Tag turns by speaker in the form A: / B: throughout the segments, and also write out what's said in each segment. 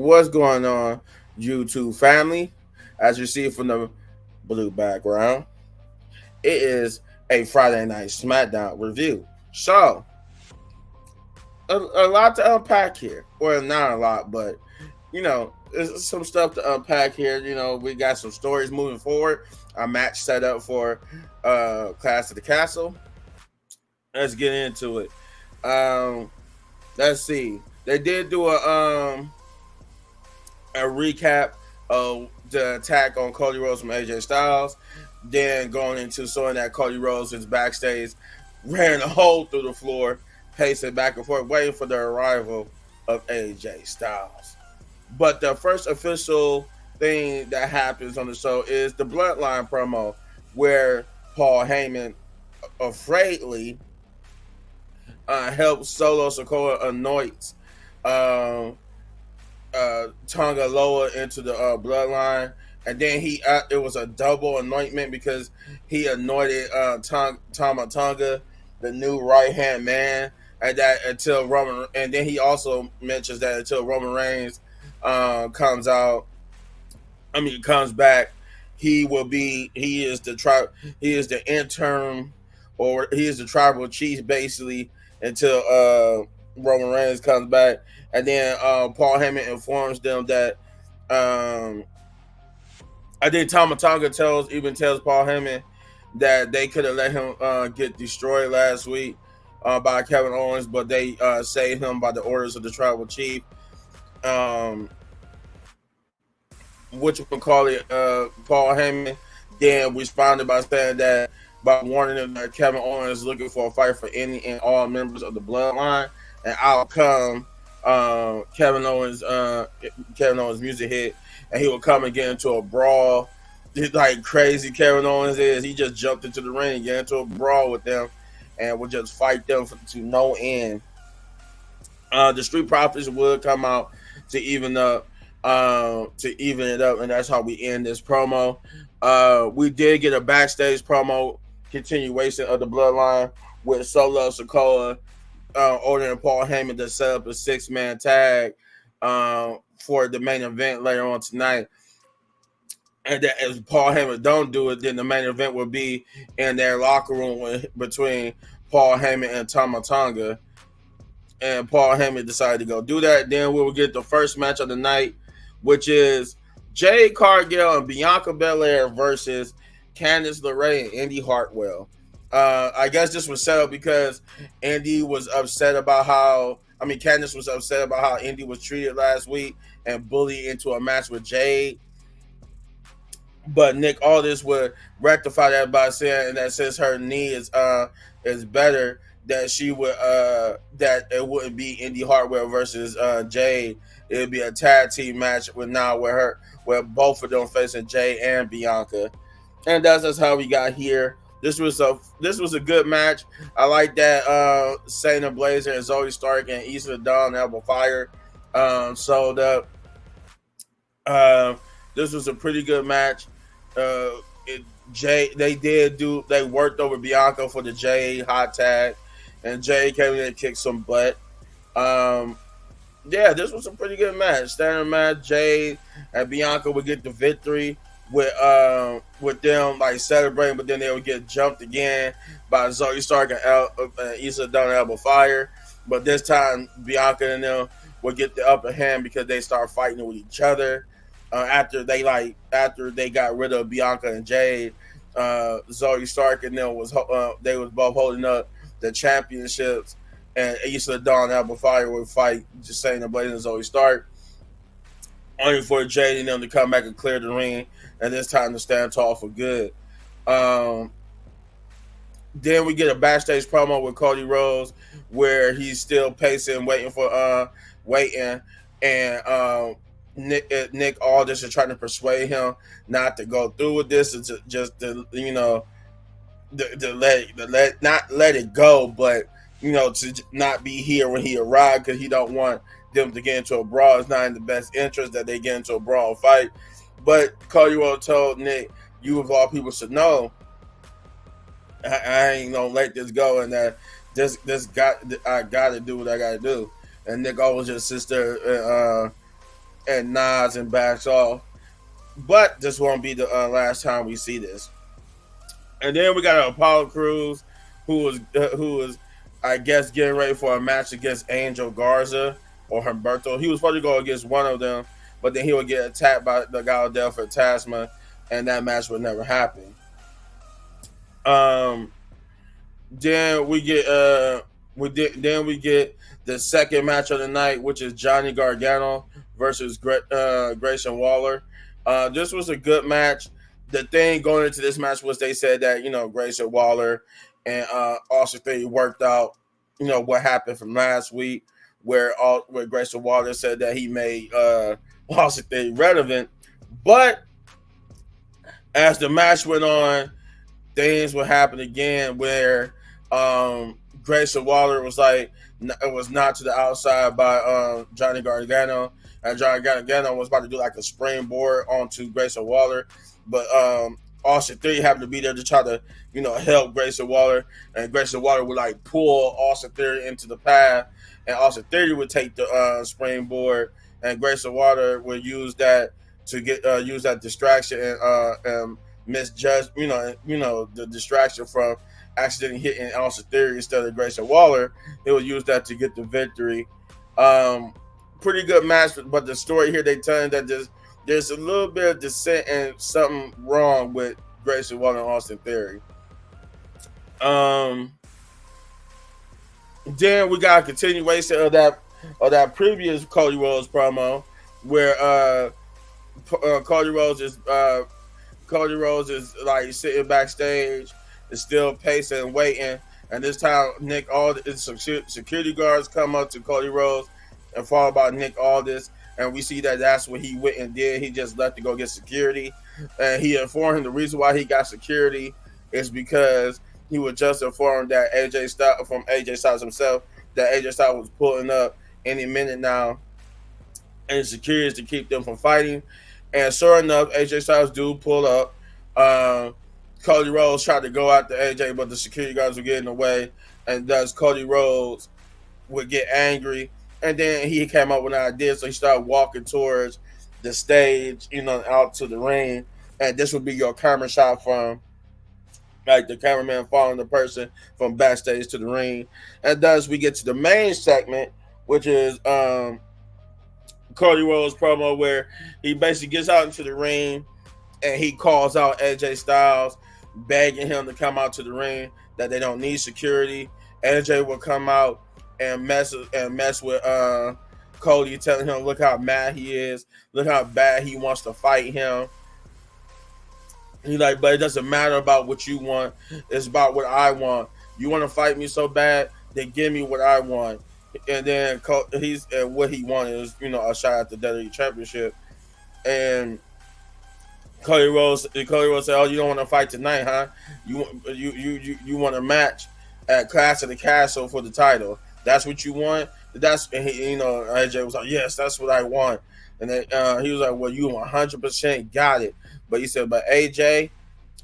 A: What's going on, YouTube family? As you see from the blue background, it is a Friday night Smackdown review. So, a lot to unpack here. Well, not a lot, but there's some stuff to unpack here. We got some stories moving forward. A match set up for Clash of the Castle. Let's get into it. Um, let's see. They did do a recap of the attack on Cody Rhodes from AJ Styles, then going into showing that Cody Rhodes is backstage, ran a hole through the floor, pacing back and forth, waiting for the arrival of AJ Styles. But the first official thing that happens on the show is the Bloodline promo, where Paul Heyman afraidly helps Solo Sikoa anoint Tonga Loa into the bloodline, and then it was a double anointment because he anointed Tama Tonga, the new right hand man, and that until Roman, and then he also mentions that until Roman Reigns comes back, he is the interim, or he is the tribal chief basically until Roman Reigns comes back. And then Paul Heyman informs them that I think Tama Tonga tells Paul Heyman that they could have let him get destroyed last week by Kevin Owens, but they saved him by the orders of the tribal chief. Which we call it, Paul Heyman then responded by saying that, by warning them that Kevin Owens is looking for a fight for any and all members of the bloodline, and out come Kevin Owens music hit, and he will come and get into a brawl. Just like crazy Kevin Owens is, he just jumped into the ring, get into a brawl with them, and will just fight them to no end. The Street Profits would come out to even it up, and that's how we end this promo. We did get a backstage promo continuation of the Bloodline with Solo Sikoa ordering Paul Heyman to set up a 6-man tag for the main event later on tonight. And that if Paul Heyman don't do it, then the main event will be in their locker room between Paul Heyman and Tama Tonga. And Paul Heyman decided to go do that. Then we will get the first match of the night, which is Jade Cargill and Bianca Belair versus Candice LeRae and Indy Hartwell. I guess this was set up because Candice was upset about how Indy was treated last week and bullied into a match with Jade. But Nick Aldis would rectify that by saying that since her knee is better, that she would that it wouldn't be Indy Hartwell versus Jade. It would be a tag team match where both of them facing Jade and Bianca. And that's just how we got here. This was a good match. I like that Shayna Blazer and Zoe Stark and Issa Dawn Elbow Fire sold up. This was a pretty good match. They worked over Bianca for the Jade hot tag, and Jade came in and kicked some butt. This was a pretty good match. Standard match. Jade and Bianca would get the victory with them like celebrating, but then they would get jumped again by Zoe Stark and Issa Dawn Elbow Fire. But this time Bianca and them would get the upper hand because they start fighting with each other. After they got rid of Bianca and Jade, Zoe Stark and them was both holding up the championships, and Issa Dawn Elbow Fire would fight just Shayna Blazer and Zoe Stark, only for Jade and them to come back and clear the ring, and this time to stand tall for good. Then we get a backstage promo with Cody Rhodes where he's still pacing, waiting, and Nick Aldis is trying to persuade him not to go through with this, to not let it go, but to not be here when he arrived, because he don't want them to get into a brawl. It's not in the best interest that they get into a brawl fight. But Cody Rhodes told Nick, "You of all people should know, I ain't gonna let this go, and that I gotta do what I gotta do." And Nick always just sits there and nods and backs off. But this won't be the last time we see this. And then we got Apollo Crews, who was, I guess, getting ready for a match against Angel Garza or Humberto. He was supposed to go against one of them, but then he would get attacked by the guy Del Fantasma, and that match would never happen. Then we get we get the second match of the night, which is Johnny Gargano versus Grayson Waller. This was a good match. The thing going into this match was they said that Grayson Waller and Austin Theory worked out what happened from last week, where Grayson Waller said that he made Austin Theory relevant, but as the match went on, things would happen again where Grayson Waller was like, it was knocked to the outside by Johnny Gargano, and Johnny Gargano was about to do like a springboard onto Grayson Waller, but Austin Theory happened to be there to try to help Grayson Waller, and Grayson Waller would like pull Austin Theory into the path, and Austin Theory would take the springboard, and Grayson Waller would use that to get use that distraction and misjudge the distraction from accidentally hitting Austin Theory instead of Grayson Waller. He would use that to get the victory. Pretty good match, but the story here they tell that there's a little bit of dissent and something wrong with Grayson Waller and Austin Theory. Then we got a continuation of that previous Cody Rhodes promo where Cody Rhodes is like sitting backstage, is still pacing and waiting, and this time Nick Aldis, security guards come up to Cody Rhodes and followed by Nick Aldis, and we see that's what he went and did. He just left to go get security, and he informed him the reason why he got security is because he was just informed that AJ Styles himself that AJ Styles was pulling up any minute now, and security is to keep them from fighting. And sure enough, AJ Styles do pull up. Cody Rhodes tried to go after AJ, but the security guards were getting in the way, and thus Cody Rhodes would get angry. And then he came up with an idea, so he started walking towards the stage, out to the ring. And this would be your camera shot from, like, the cameraman following the person from backstage to the ring. And thus we get to the main segment, which is Cody Rhodes promo, where he basically gets out into the ring and he calls out AJ Styles, begging him to come out to the ring, that they don't need security. AJ will come out and mess with Cody, telling him, look how mad he is, look how bad he wants to fight him. He's like, but it doesn't matter about what you want, it's about what I want. You want to fight me so bad, then give me what I want. And then what he wanted is, a shot at the WWE Championship. And Cody Rhodes said, "Oh, you don't want to fight tonight, huh? You want a match at Clash of the Castle for the title? That's what you want?" And AJ was like, "Yes, that's what I want." And then he was like, "Well, you 100% got it." But he said, "But AJ,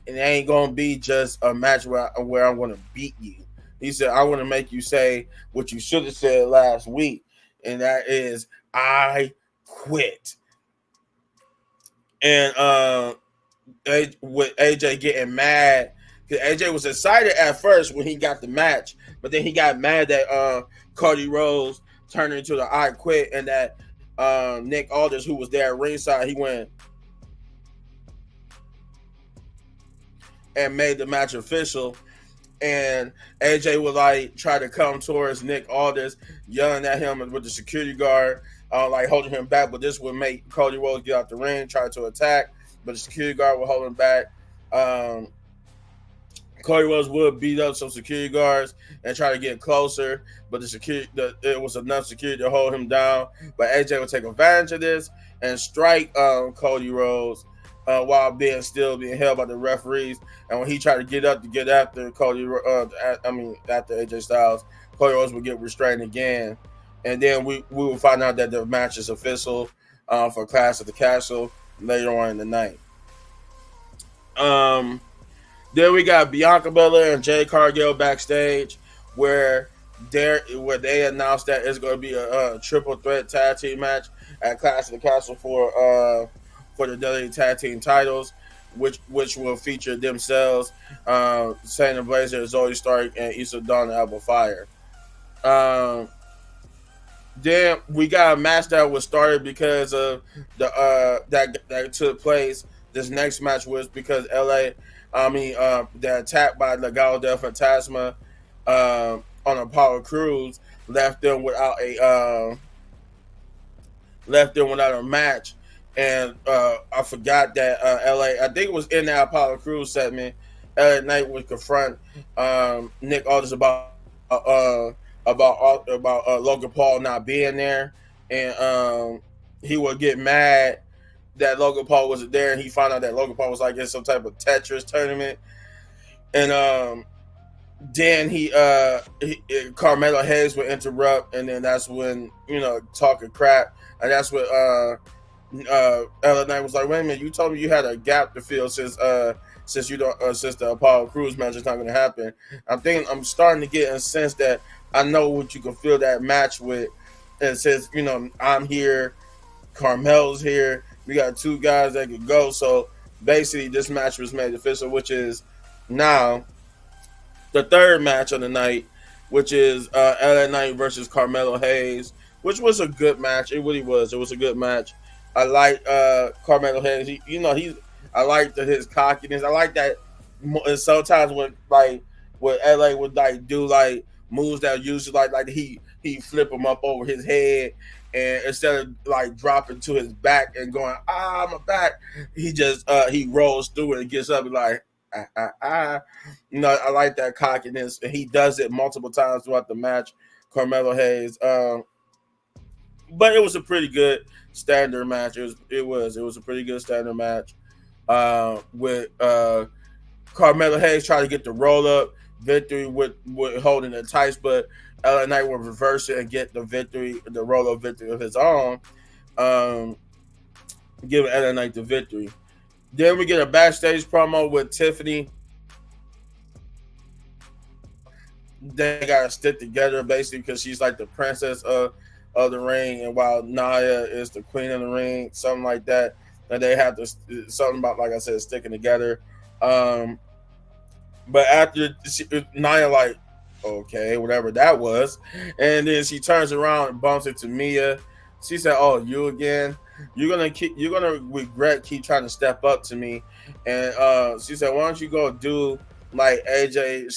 A: it ain't gonna be just a match where I'm gonna beat you." He said, "I want to make you say what you should have said last week, and that is, I quit." And with AJ getting mad, because AJ was excited at first when he got the match, but then he got mad that Cody Rhodes turned into the I quit, and that Nick Aldis, who was there at ringside, he went and made the match official. And AJ would like try to come towards Nick Aldis, yelling at him with the security guard, like holding him back. But this would make Cody Rhodes get out the ring, try to attack, but the security guard would hold him back. Cody Rhodes would beat up some security guards and try to get closer, but it was enough security to hold him down. But AJ would take advantage of this and strike Cody Rhodes while still being held by the referees. And when he tried to get up to get after after AJ Styles, Cody Rhodes would get restrained again. And then we will find out that the match is official for Clash of the Castle later on in the night. Then we got Bianca Belair and Jade Cargill backstage, where there where they announced that it's going to be a triple threat tag team match at Clash of the Castle for the WWE tag team titles, which will feature themselves, Shayna Baszler, Zoe Stark, and Issa Dawn and Alba Fire. Um, then we got a match that was started because of that took place. This next match was because the attack by Legado del Fantasma on Apollo Crews left them without a match, and I forgot that LA. I think it was in that Apollo Crews segment. LA Knight would confront Nick Aldis about Logan Paul not being there, and he would get mad that Logan Paul wasn't there, and he found out that Logan Paul was like in some type of Tetris tournament, and then Carmelo Hayes would interrupt, and then that's when talking crap, and that's what LA Knight was like, wait a minute, you told me you had a gap to fill since you don't since the Apollo Crews match is not going to happen. I'm starting to get a sense that I know what you can fill that match with, and since I'm here, Carmelo's here, we got two guys that could go. So basically, this match was made official, which is now the third match of the night, which is LA Knight versus Carmelo Hayes, which was a good match. It really was. It was a good match. I like Carmelo Hayes. I like his cockiness. I like that. And sometimes when LA would do moves that usually like he flip him up over his head, and instead of dropping to his back and going my back, he just he rolls through it and gets up and I like that cockiness, and he does it multiple times throughout the match. Carmelo Hayes, but it was a pretty good standard match. It was a pretty good standard match with Carmelo Hayes trying to get the roll up victory with holding it tight, but LA Knight will reverse it and get the roll up victory of his own, giving LA Knight the victory. Then we get a backstage promo with Tiffany. They gotta stick together basically because she's like the princess of the ring, and while Nia is the queen of the ring, something like that. And they have to something about, like I said, sticking together. But after Nia okay, whatever that was, and then she turns around and bumps into Mia. She said, "Oh, you again? You're gonna regret keep trying to step up to me." And she said, "Why don't you go do like AJ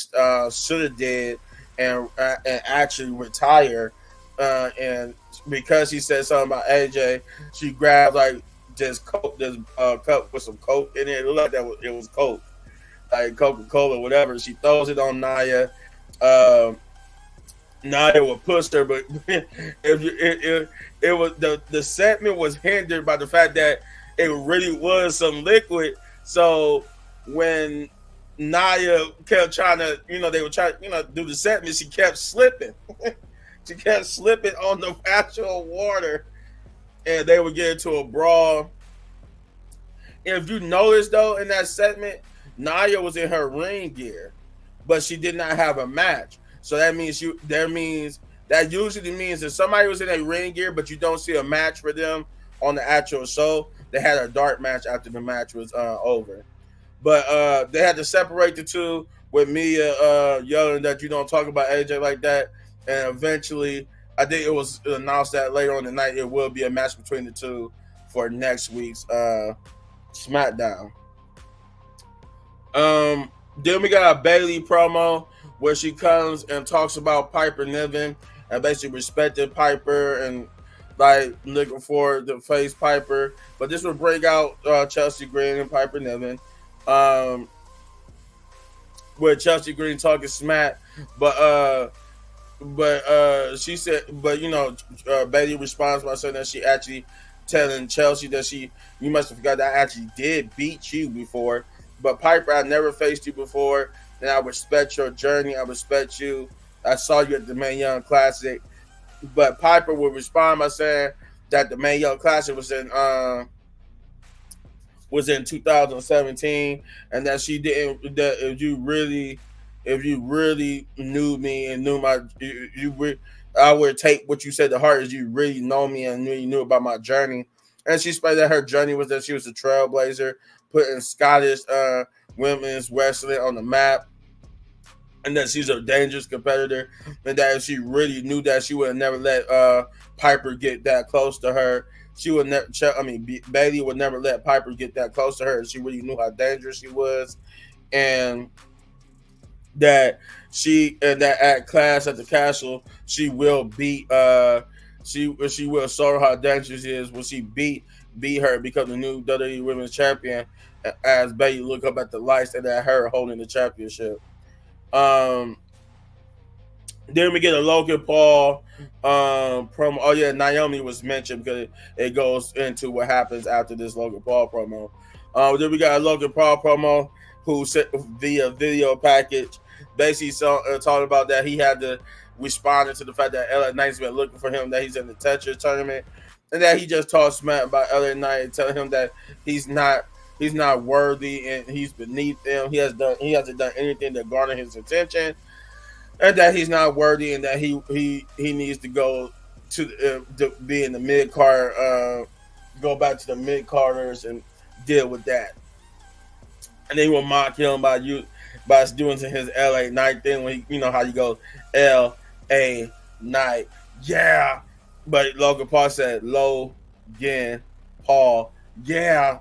A: should have did and actually retire?" And because he said something about AJ, she grabbed this cup with some Coke in it. It looked like it was Coke, like Coca-Cola, whatever. She throws it on Nia. Nia will push her, but it was the segment was hindered by the fact that it really was some liquid. So when Nia kept trying to, they were trying to, do the segment, she kept slipping. She kept slipping on the actual water, and they would get into a brawl. And if you notice though, in that segment, Nia was in her ring gear, but she did not have a match. So that usually means that somebody was in a ring gear, but you don't see a match for them on the actual show. They had a dark match after the match was over. But they had to separate the two with Mia yelling that you don't talk about AJ like that. And eventually, I think it was announced that later on the night it will be a match between the two for next week's Smackdown. Then we got a Bayley promo where she comes and talks about Piper Niven and basically respected Piper and looking for the face Piper. But this would bring out Chelsea Green and Piper Niven. With Chelsea Green talking smack, but she said, Bayley responds by saying that she actually telling Chelsea that you must have forgot that I actually did beat you before. But Piper, I never faced you before, and I respect your journey. I respect you. I saw you at the Mae Young Classic. But Piper would respond by saying that the Mae Young Classic was in 2017, and that she didn't. That if you really if you really knew me and knew I would take what you said to heart as you really know me and really knew about my journey. And she explained that her journey was that she was a trailblazer, putting Scottish women's wrestling on the map, and that she's a dangerous competitor, and that if she really knew that, she would have never let Piper get that close to her. She would never. Bailey would never let Piper get that close to her. She really knew how dangerous she was, and that that at Clash at the Castle she will beat she will show her how dangerous she is when she beat her, become the new WWE Women's Champion, as Bailey look up at the lights and at her holding the championship. Um, then we get a Logan Paul promo. Oh yeah, Naomi was mentioned because it goes into what happens after this Logan Paul promo. Then we got a Logan Paul promo who sent via video package, basically talking about that he had to respond to the fact that LA Knight's been looking for him, that he's in the Tetris tournament, and that he just talked smack about LA Knight and telling him that he's not worthy and he's beneath him. He hasn't done anything to garner his attention, and that he's not worthy, and that he needs to go to be in the mid card, go back to the mid carders and deal with that. And they will mock him by doing his LA Knight thing when he, you know how you go LA Knight, yeah. But Logan Paul said Logan Paul, yeah.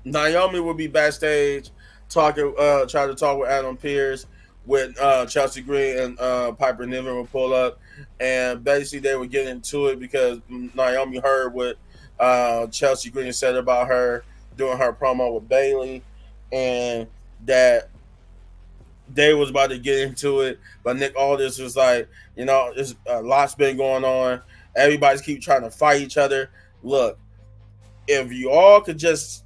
A: Naomi will be backstage talking, trying to talk with Adam Pearce, with Chelsea Green and Piper Niven will pull up, and basically they would get into it because Naomi heard what Chelsea Green said about her doing her promo with Bailey, and that they was about to get into it, but Nick Aldis was like, there's a lot's been going on. Everybody's keep trying to fight each other. Look, if you all could just,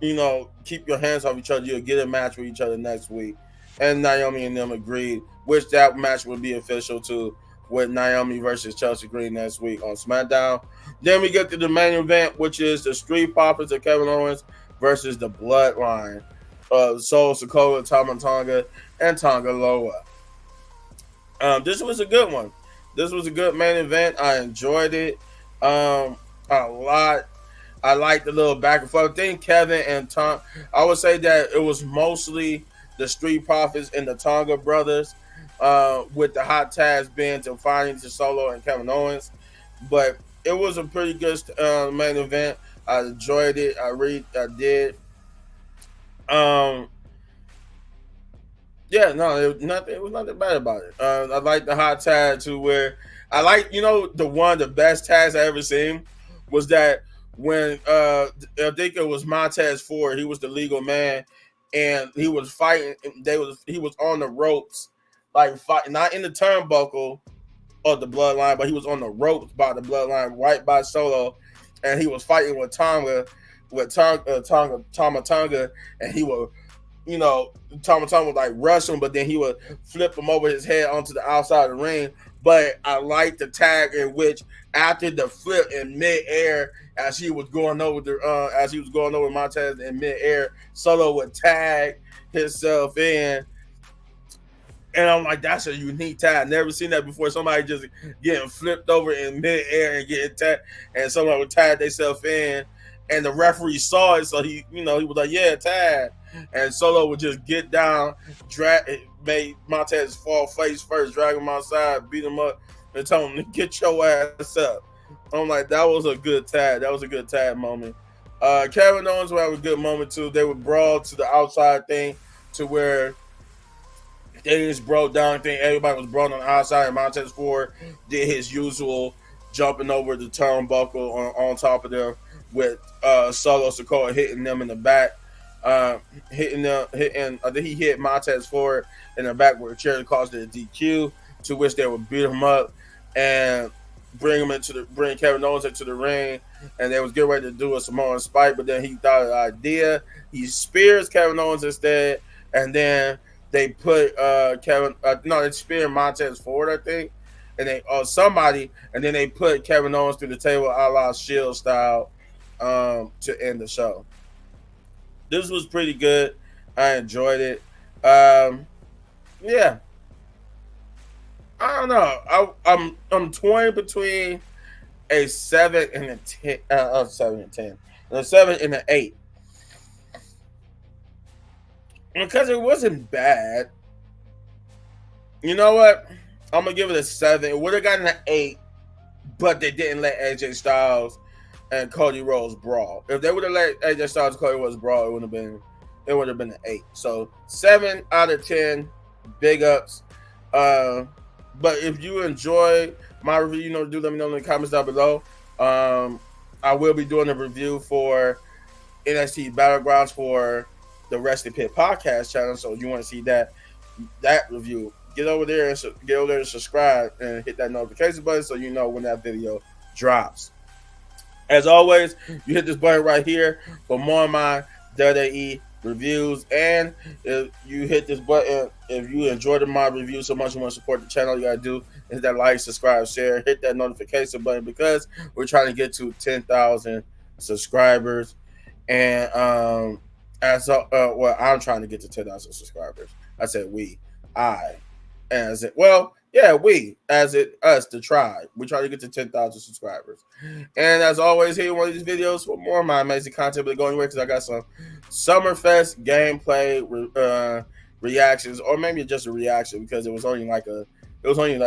A: keep your hands off each other, you'll get a match with each other next week. And Naomi and them agreed, which that match would be official too, with Naomi versus Chelsea Green next week on SmackDown. Then we get to the main event, which is the Street Profits of Kevin Owens versus the Bloodline of Solo Sikoa, Tama Tonga, and Tonga Loa. This was a good one. This was a good main event. I enjoyed it a lot. I liked the little back and forth. I think Kevin and Tom, I would say that it was mostly the Street Profits and the Tonga brothers, with the hot tags being to finding to Solo and Kevin Owens. But it was a pretty good main event. I enjoyed it. I did. Yeah, no, it was nothing bad about it. I like the hot tag to where I like, the one of the best tags I ever seen was that when I think it was Montez Ford, he was the legal man, and he was fighting. He was on the ropes, like fighting, not in the turnbuckle of the Bloodline, but he was on the ropes by the Bloodline, right by Solo, and he was fighting with Tonga, Tama Tonga, and he would, Tama Tonga would like rush him, but then he would flip him over his head onto the outside of the ring. But I like the tag in which after the flip in midair, as he was going over Montez in midair, Solo would tag himself in. And I'm like, that's a unique tag. Never seen that before. Somebody just getting flipped over in midair and getting tagged, and someone would tag themselves in. And the referee saw it, so he was like, yeah, tag. And Solo would just get down, made Montez fall face first, drag him outside, beat him up, and tell him to get your ass up. I'm like, that was a good tag. That was a good tag moment. Kevin Owens would have a good moment too. They would brawl to the outside thing to where they just broke down. I think everybody was brawling on the outside, and Montez Ford did his usual jumping over the turnbuckle on top of them, with Solo Sikoa hitting them in the back, hitting. I think he hit Montez Ford in the back where Cherry caused it a DQ, to which they would beat him up and bring Kevin Owens into the ring, and they was getting ready to do a Samoan spike, but then he thought of the idea. He spears Kevin Owens instead, and then they put they spear Montez Ford, I think, and they and then they put Kevin Owens through the table a la Shield style, to end the show. This was pretty good. I enjoyed it. Yeah, I don't know. I'm torn between a 7 and a 10. 7 and 10, a 7 and an 8, because it wasn't bad. You know what? I'm gonna give it a 7. It would have gotten an 8, but they didn't let AJ Styles and Cody Rhodes brawl. If they would have let AJ Styles and Cody Rhodes brawl, it would have been an 8. So 7 out of 10, big ups. But if you enjoy my review, do let me know in the comments down below. I will be doing a review for NXT Battlegrounds for the Wrestling Pit podcast channel. So if you want to see that review, get over there and subscribe and hit that notification button so you know when that video drops. As always, you hit this button right here for more of my WWE reviews. And if you hit this button, if you enjoyed my review so much you want to support the channel, you gotta do is that like, subscribe, share, hit that notification button, because we're trying to get to 10,000 subscribers. And I'm trying to get to 10,000 subscribers. I said us, the tribe. We try to get to 10,000 subscribers. And as always, here in one of these videos for more of my amazing content, but going away because I got some Summerfest gameplay reactions, or maybe just a reaction because it was only like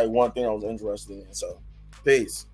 A: one thing I was interested in. So, peace.